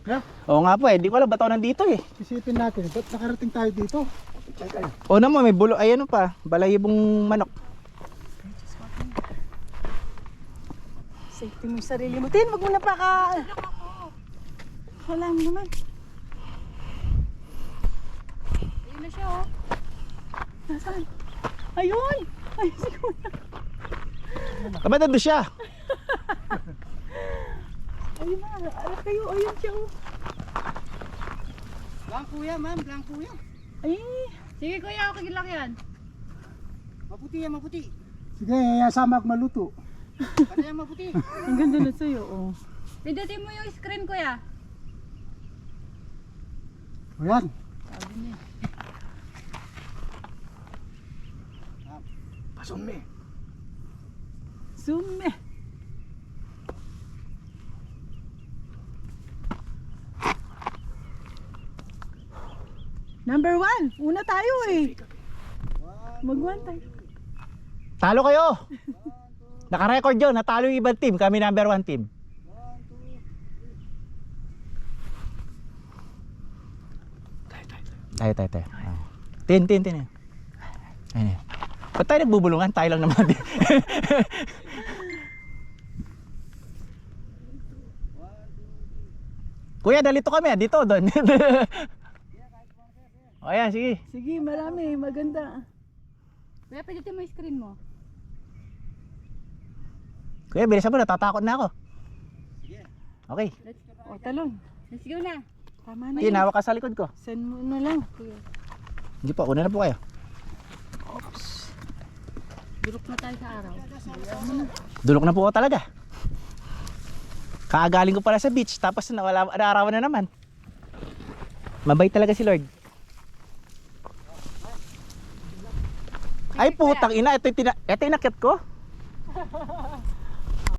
Yeah? Oo nga po eh, di ko alam ba't ako nandito eh. Isipin natin, ba't nakarating tayo dito? O naman, may bulo, ay ano pa, balayibong manok. Safety mo yung sarili mo. Tin, wag mo na pa ka. Wala mo naman. Ayun na siya oh. Nasaan? Ayun! Ay, siguro. Ba't nandun siya? Ayun na. Alak kayo. Ayun siya. Oh. Blanco yan, ma'am. Blanco yan. Ay. Sige kuya, okay lang yan. Maputi yan, maputi. Sige, sama ako maluto. Ano yan, maputi? Ang ganda na sa'yo. Oh. Pindutin mo yung screen kuya. O yan. Sabi niya. Pasun me. Zoom eh. Number 1. Una tayo eh. Mag-1 tayo. Talo kayo! Naka-record yun, natalo yung ibang team, kami number 1 team. Tayo. Tin. Ayun eh. Ba't tayo nagbubulungan? Tayo lang naman din. Kuya, dalito kami. Dito, doon. O yan, sige. Sige, marami. Maganda. Kuya, pindutin mo yung screen mo. Kuya, bilisan mo. Natatakot na ako. Okay. O, talon. Let's go na. Tama na Tin, yun. hawak ka sa likod ko. Send mo na lang. Hindi po, una na po kayo. Durok na tayo sa araw. Dulok na po ako talaga. Kaagaling ko pala sa beach, tapos naarawan na naman. Mabait talaga si Lord. Ay putang ina, ito yung inakit ko.